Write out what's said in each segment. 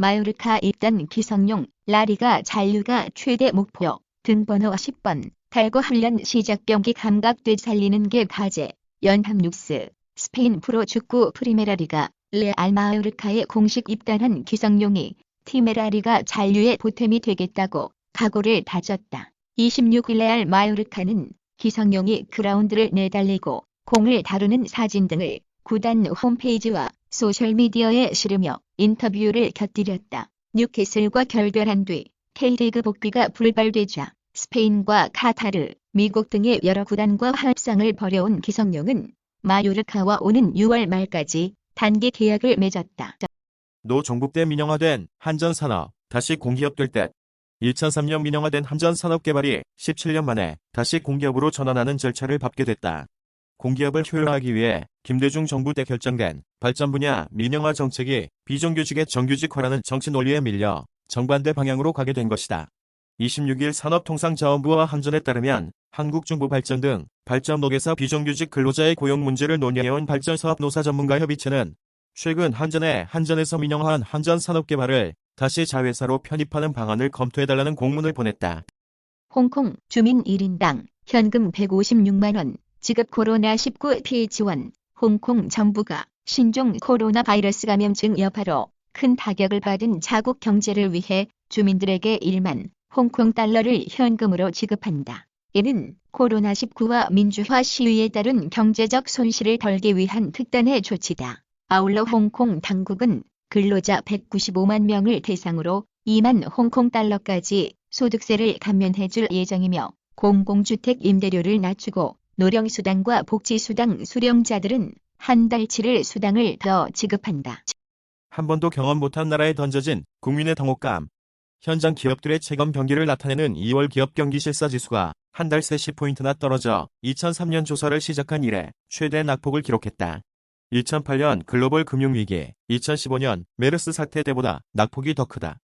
마요르카 입단 기성용 라리가 잔류가 최대 목표 등번호 10번 달고 훈련 시작 경기 감각 되살리는 게 과제. 연합뉴스 스페인 프로축구 프리메라 리가 레알 마요르카에 공식 입단한 기성용이 팀메라 리가 잔류의 보탬이 되겠다고 각오를 다졌다. 26일 레알 마요르카는 기성용이 그라운드를 내달리고 공을 다루는 사진 등을 구단 홈페이지와 소셜미디어에 실으며 인터뷰를 곁들였다. 뉴캐슬과 결별한 뒤 K리그 복귀가 불발되자 스페인과 카타르, 미국 등의 여러 구단과 합상을 벌여온 기성용은 마요르카와 오는 6월 말까지 단기 계약을 맺었다. 노종북 때 민영화된 한전산업 다시 공기업될 듯. 2003년 민영화된 한전산업개발이 17년 만에 다시 공기업으로 전환하는 절차를 밟게 됐다. 공기업을 효율화하기 위해 김대중 정부 때 결정된 발전 분야 민영화 정책이 비정규직의 정규직화라는 정치 논리에 밀려 정반대 방향으로 가게 된 것이다. 26일 산업통상자원부와 한전에 따르면 한국중부발전 등 발전업계에서 비정규직 근로자의 고용 문제를 논의해온 발전사업노사 전문가협의체는 최근 한전에서 민영화한 한전산업개발을 다시 자회사로 편입하는 방안을 검토해달라는 공문을 보냈다. 홍콩 주민 1인당 현금 156만 원 지급 코로나19 피해 지원. 홍콩 정부가 신종 코로나 바이러스 감염증 여파로 큰 타격을 받은 자국 경제를 위해 주민들에게 1만 홍콩 달러를 현금으로 지급한다. 이는 코로나19와 민주화 시위에 따른 경제적 손실을 덜기 위한 특단의 조치다. 아울러 홍콩 당국은 근로자 195만 명을 대상으로 2만 홍콩 달러까지 소득세를 감면해줄 예정이며 공공주택 임대료를 낮추고 노령수당과 복지수당 수령자들은 한 달치를 수당을 더 지급한다. 한 번도 경험 못한 나라에 던져진 국민의 당혹감. 현장 기업들의 체감 경기를 나타내는 2월 기업 경기 실사지수가 한 달 새 10포인트나 떨어져 2003년 조사를 시작한 이래 최대 낙폭을 기록했다. 2008년 글로벌 금융위기, 2015년 메르스 사태 때보다 낙폭이 더 크다.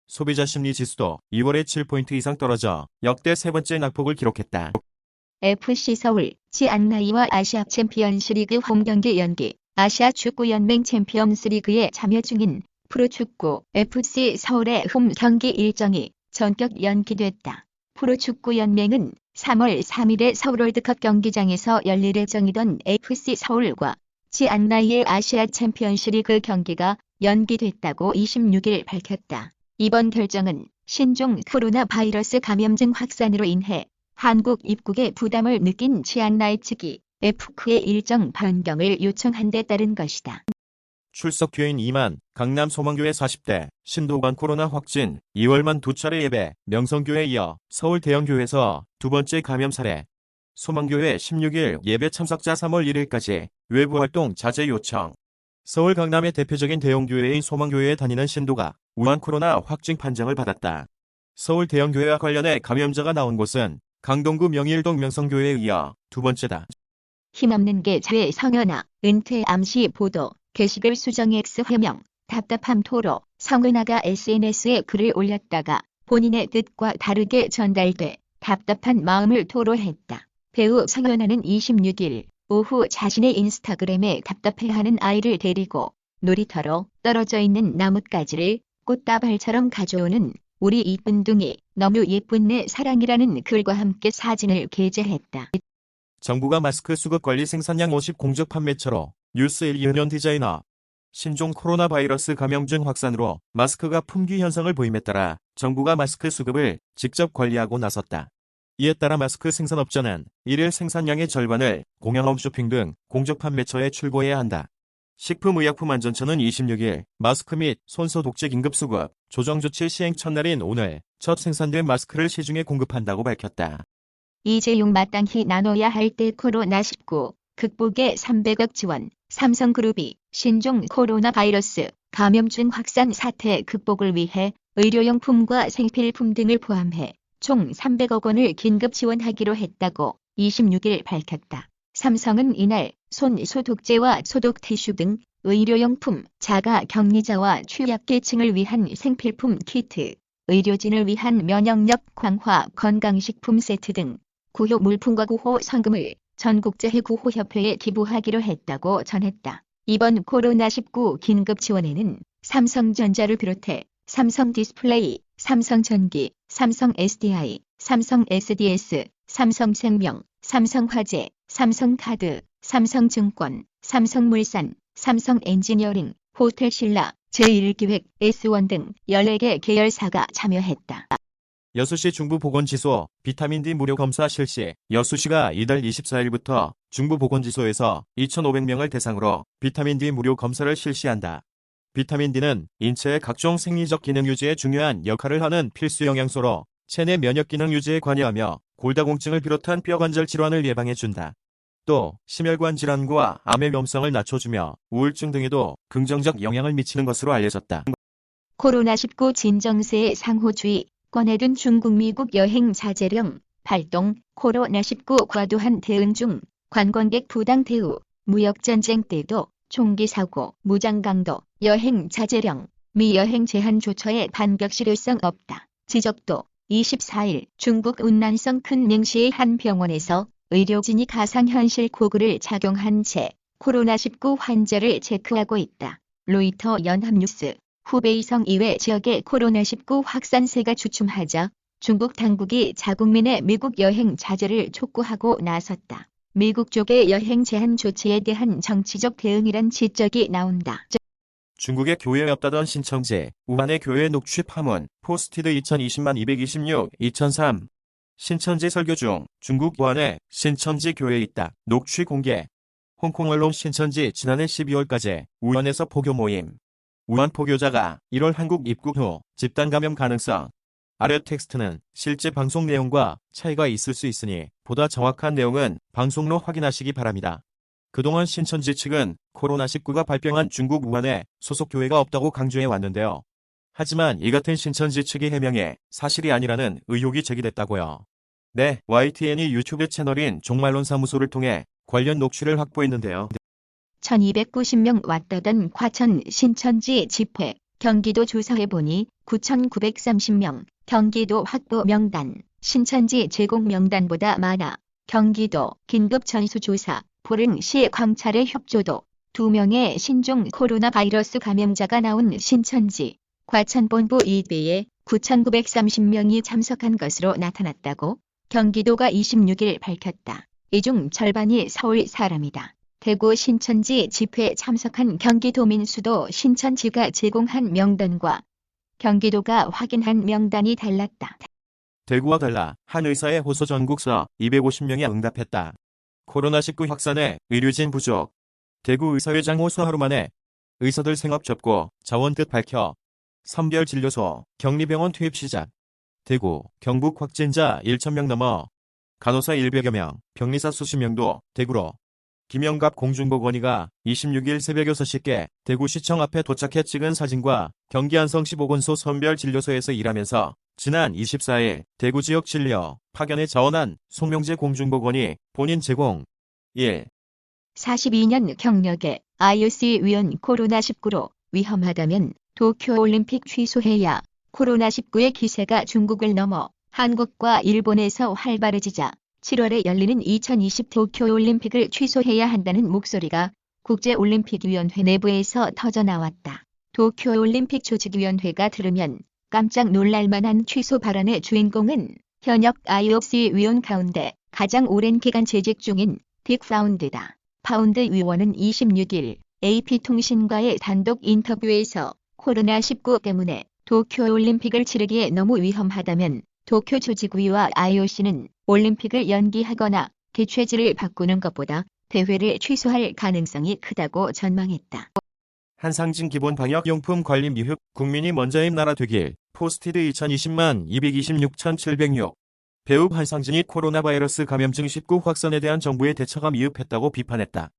소비자 심리 지수도 2월에 7포인트 이상 떨어져 역대 세 번째 낙폭을 기록했다. FC 서울, 치앙라이와 아시아 챔피언스리그 홈경기 연기. 아시아 축구연맹 챔피언스리그에 참여 중인 프로축구 FC 서울의 홈 경기 일정이 전격 연기됐다. 프로축구연맹은 3월 3일에 서울 월드컵 경기장에서 열릴 예정이던 FC 서울과 치앙라이의 아시아 챔피언스리그 경기가 연기됐다고 26일 밝혔다. 이번 결정은 신종 코로나 바이러스 감염증 확산으로 인해 한국 입국에 부담을 느낀 치앙라이 측이 FK의 일정 변경을 요청한 데 따른 것이다. 출석 교인 2만, 강남 소망교회 40대, 신도관 코로나 확진, 2월만 2차례 예배, 명성교회에 이어 서울 대형교회에서 두 번째 감염 사례. 소망교회 16일 예배 참석자 3월 1일까지 외부 활동 자제 요청. 서울 강남의 대표적인 대형교회인 소망교회에 다니는 신도가 우한 코로나 확진 판정을 받았다. 서울 대형교회와 관련해 감염자가 나온 곳은 강동구 명일동 명성교회에 이어 두 번째다. 힘없는 게 자회 성현아, 은퇴 암시 보도, 게시글 수정 X 해명, 답답함 토로, 성은아가 SNS에 글을 올렸다가 본인의 뜻과 다르게 전달돼 답답한 마음을 토로했다. 배우 성현아는 26일 오후 자신의 인스타그램에 답답해하는 아이를 데리고 놀이터로 떨어져 있는 나뭇가지를 꽃다발처럼 가져오는 우리 이쁜 둥이 너무 예쁜 내 사랑이라는 글과 함께 사진을 게재했다. 정부가 마스크 수급 관리 생산량 50 공적 판매처로 뉴스1 유년 디자이너. 신종 코로나 바이러스 감염증 확산으로 마스크가 품귀 현상을 보임에 따라 정부가 마스크 수급을 직접 관리하고 나섰다. 이에 따라 마스크 생산업자는 일일 생산량의 절반을 공양홈 쇼핑 등 공적 판매처에 출고해야 한다. 식품의약품안전처는 26일 마스크 및 손소독제 긴급수급 조정조치 시행 첫날인 오늘 첫 생산된 마스크를 시중에 공급한다고 밝혔다. 이재용 마땅히 나눠야 할 때 코로나19 극복에 300억 지원. 삼성그룹이 신종 코로나 바이러스 감염증 확산 사태 극복을 위해 의료용품과 생필품 등을 포함해 총 300억 원을 긴급 지원하기로 했다고 26일 밝혔다. 삼성은 이날 손 소독제와 소독 티슈 등 의료용품, 자가 격리자와 취약계층을 위한 생필품 키트, 의료진을 위한 면역력 강화 건강식품 세트 등 구호 물품과 구호 성금을 전국재해구호협회에 기부하기로 했다고 전했다. 이번 코로나19 긴급 지원에는 삼성전자를 비롯해 삼성디스플레이, 삼성전기, 삼성 SDI, 삼성 SDS, 삼성생명, 삼성화재, 삼성카드, 삼성증권, 삼성물산, 삼성엔지니어링, 호텔신라, 제1기획, S1 등 14개 계열사가 참여했다. 여수시 중부보건지소 비타민D 무료 검사 실시. 여수시가 이달 24일부터 중부보건지소에서 2,500명을 대상으로 비타민D 무료 검사를 실시한다. 비타민D는 인체의 각종 생리적 기능 유지에 중요한 역할을 하는 필수 영양소로 체내 면역 기능 유지에 관여하며 골다공증을 비롯한 뼈관절 질환을 예방해준다. 또 심혈관 질환과 암의 위험성을 낮춰주며 우울증 등에도 긍정적 영향을 미치는 것으로 알려졌다. 코로나19 진정세의 상호주의, 꺼내둔 중국 미국 여행 자제령, 발동, 코로나19 과도한 대응 중, 관광객 부당 대우, 무역전쟁 때도 총기 사고, 무장 강도, 여행 자제령, 미 여행 제한 조처의 반격 실효성 없다. 지적도 24일 중국 운난성 큰 닝시의 한 병원에서 의료진이 가상현실 고글을 착용한 채 코로나19 환자를 체크하고 있다. 로이터 연합뉴스. 후베이성 이외 지역의 코로나19 확산세가 주춤하자 중국 당국이 자국민의 미국 여행 자제를 촉구하고 나섰다. 미국 쪽의 여행 제한 조치에 대한 정치적 대응이란 지적이 나온다. 중국의 교회에 없다던 신천지, 우한의 교회 녹취 파문, 포스티드 2020-226, 2003. 신천지 설교 중 중국 우한에 신천지 교회에 있다. 녹취 공개. 홍콩 언론 신천지 지난해 12월까지 우한에서 포교 모임. 우한 포교자가 1월 한국 입국 후 집단 감염 가능성. 아래 텍스트는 실제 방송 내용과 차이가 있을 수 있으니 보다 정확한 내용은 방송로 확인하시기 바랍니다. 그동안 신천지 측은 코로나19가 발병한 중국 우한에 소속 교회가 없다고 강조해 왔는데요. 하지만 이 같은 신천지 측의 해명에 사실이 아니라는 의혹이 제기됐다고요. 네, YTN이 유튜브 채널인 종말론사무소를 통해 관련 녹취를 확보했는데요. 1290명 왔다던 과천 신천지 집회, 경기도 조사해보니 9,930명, 경기도 확보 명단, 신천지 제공 명단보다 많아. 경기도 긴급전수조사, 보릉시 광찰의 협조도 2명의 신종 코로나 바이러스 감염자가 나온 신천지, 과천본부 이배에 9,930명이 참석한 것으로 나타났다고 경기도가 26일 밝혔다. 이 중 절반이 서울 사람이다. 대구 신천지 집회에 참석한 경기도민 수도 신천지가 제공한 명단과 경기도가 확인한 명단이 달랐다. 대구와 달라 한 의사의 호소 전국서 250명이 응답했다. 코로나19 확산에 의료진 부족. 대구 의사회장 호소 하루 만에 의사들 생업 접고 자원 뜻 밝혀 선별진료소 격리병원 투입 시작. 대구, 경북 확진자 1,000명 넘어 간호사 100여 명, 병리사 수십 명도 대구로. 김영갑 공중보건의가 26일 새벽 6시께 대구시청 앞에 도착해 찍은 사진과 경기 안성시 보건소 선별진료소에서 일하면서 지난 24일 대구 지역 진료 파견에 자원한 송명재 공중보건의 본인 제공 1. 42년 경력의 IOC 위원 코로나19로 위험하다면 도쿄올림픽 취소해야. 코로나19의 기세가 중국을 넘어 한국과 일본에서 활발해지자 7월에 열리는 2020 도쿄올림픽을 취소해야 한다는 목소리가 국제올림픽위원회 내부에서 터져나왔다. 도쿄올림픽 조직위원회가 들으면 깜짝 놀랄 만한 취소 발언의 주인공은 현역 IOC 위원 가운데 가장 오랜 기간 재직 중인 딕 파운드다. 파운드 위원은 26일 AP통신과의 단독 인터뷰에서 코로나19 때문에 도쿄올림픽을 치르기에 너무 위험하다면 도쿄 조직위와 IOC는 올림픽을 연기하거나 개최지를 바꾸는 것보다 대회를 취소할 가능성이 크다고 전망했다. 한상진 기본 방역용품 관리 미흡 국민이 먼저인 나라 되길 포스티드 2020-226,706 배우 한상진이 코로나 바이러스 감염증 19 확산에 대한 정부의 대처가 미흡했다고 비판했다.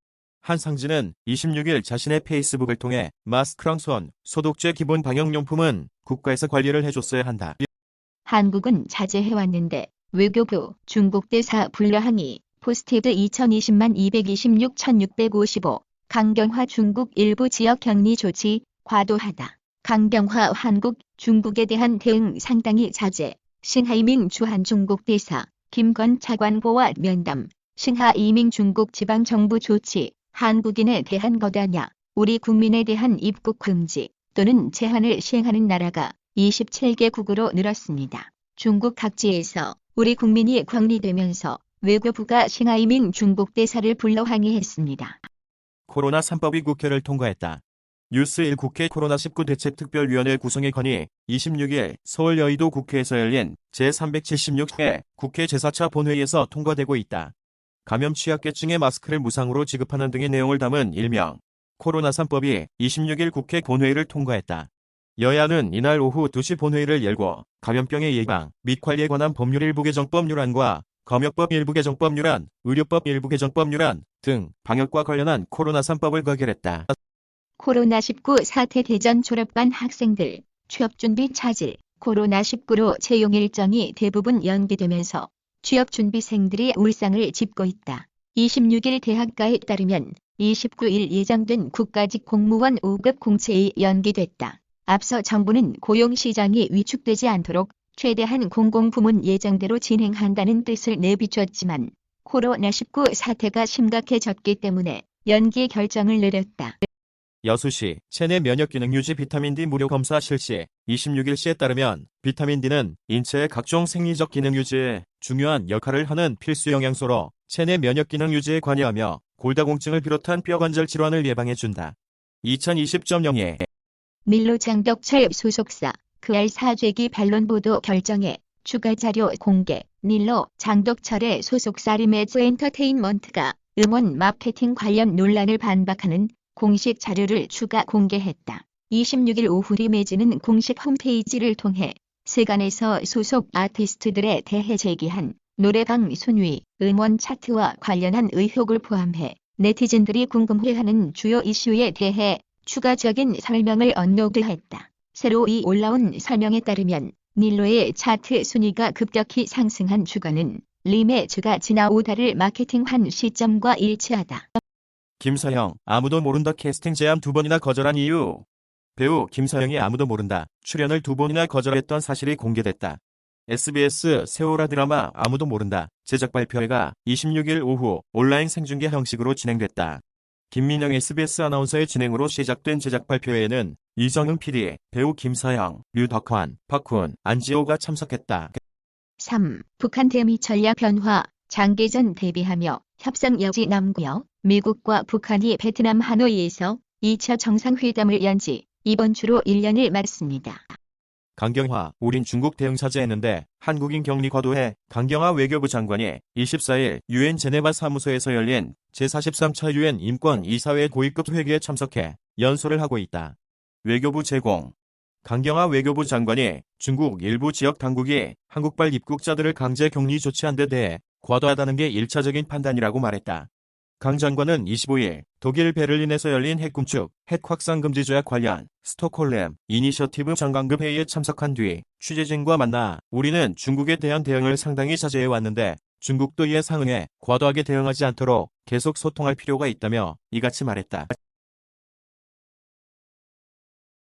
한상진은 26일 자신의 페이스북을 통해 마스크랑 손, 소독제 기본 방역용품은 국가에서 관리를 해줬어야 한다. 한국은 자제해왔는데 외교부 중국 대사 불려항의 포스티드 2020-226,655 강경화 중국 일부 지역 격리 조치 과도하다. 강경화 한국 중국에 대한 대응 상당히 자제. 싱하이밍 주한 중국 대사 김건 차관보와 면담. 싱하이밍 중국 지방정부 조치 한국인에 대한 거다냐. 우리 국민에 대한 입국 금지. 또는 제한을 시행하는 나라가 27개국으로 늘었습니다. 중국 각지에서 우리 국민이 격리되면서 외교부가 싱하이밍 중국 대사를 불러 항의했습니다. 코로나 3법이 국회를 통과했다. 뉴스 1 국회 코로나19 대책특별위원회 구성의 건의 26일 서울 여의도 국회에서 열린 제376회 국회 제4차 본회의에서 통과되고 있다. 감염 취약계층에 마스크를 무상으로 지급하는 등의 내용을 담은 일명 코로나 3법이 26일 국회 본회의를 통과했다. 여야는 이날 오후 2시 본회의를 열고 감염병의 예방 및 관리에 관한 법률 일부 개정법 률안과 검역법 일부 개정법 률안, 의료법 일부 개정법 률안 등 방역과 관련한 코로나 3법을 가결했다. 코로나19 사태 대전 졸업반 학생들 취업준비 차질, 코로나19로 채용 일정이 대부분 연기되면서 취업준비생들이 울상을 짚고 있다. 26일 대학가에 따르면 29일 예정된 국가직 공무원 5급 공채이 연기됐다. 앞서 정부는 고용시장이 위축되지 않도록 최대한 공공부문 예정대로 진행한다는 뜻을 내비쳤지만 코로나19 사태가 심각해졌기 때문에 연기 결정을 내렸다. 여수시 체내 면역기능 유지 비타민 D 무료 검사 실시 26일 시에 따르면 비타민 D는 인체의 각종 생리적 기능 유지에 중요한 역할을 하는 필수 영양소로 체내 면역기능 유지에 관여하며 골다공증을 비롯한 뼈관절 질환을 예방해준다. 2020.02 밀로 장덕철 소속사 그알 사재기 반론 보도 결정에 추가 자료 공개. 밀로 장덕철의 소속사 리메즈 엔터테인먼트가 음원 마케팅 관련 논란을 반박하는 공식 자료를 추가 공개했다. 26일 오후 리메즈는 공식 홈페이지를 통해 세간에서 소속 아티스트들에 대해 제기한 노래방 순위, 음원 차트와 관련한 의혹을 포함해 네티즌들이 궁금해하는 주요 이슈에 대해 추가적인 설명을 업로드했다. 새로이 올라온 설명에 따르면 밀로의 차트 순위가 급격히 상승한 주간은 리메즈가 지난 5달을 마케팅한 시점과 일치하다. 김서영, 아무도 모른다 캐스팅 제안 2번이나 거절한 이유. 배우 김서영이 아무도 모른다 출연을 2번이나 거절했던 사실이 공개됐다. SBS 세월아 드라마 아무도 모른다 제작 발표회가 26일 오후 온라인 생중계 형식으로 진행됐다. 김민영 SBS 아나운서의 진행으로 시작된 제작 발표회에는 이정흥 PD, 배우 김서영, 류덕환, 박훈, 안지호가 참석했다. 3. 북한 대미 전략 변화, 장기전 대비하며 협상 여지 남고요. 미국과 북한이 베트남 하노이에서 2차 정상회담을 연 지 이번 주로 1년을 맞습니다. 강경화, 우린 중국 대응 차지했는데 한국인 격리 과도해. 강경화 외교부 장관이 24일 유엔 제네바 사무소에서 열린 제43차 유엔 인권 이사회 고위급 회의에 참석해 연설을 하고 있다. 외교부 제공. 강경화 외교부 장관이 중국 일부 지역 당국이 한국발 입국자들을 강제 격리 조치한 데 대해 과도하다는 게 1차적인 판단이라고 말했다. 강 장관은 25일 독일 베를린에서 열린 핵 군축, 핵 확산 금지 조약 관련 스톡홀름 이니셔티브 장관급 회의에 참석한 뒤 취재진과 만나 우리는 중국에 대한 대응을 상당히 자제해 왔는데 중국도 이에 상응해 과도하게 대응하지 않도록 계속 소통할 필요가 있다며 이같이 말했다.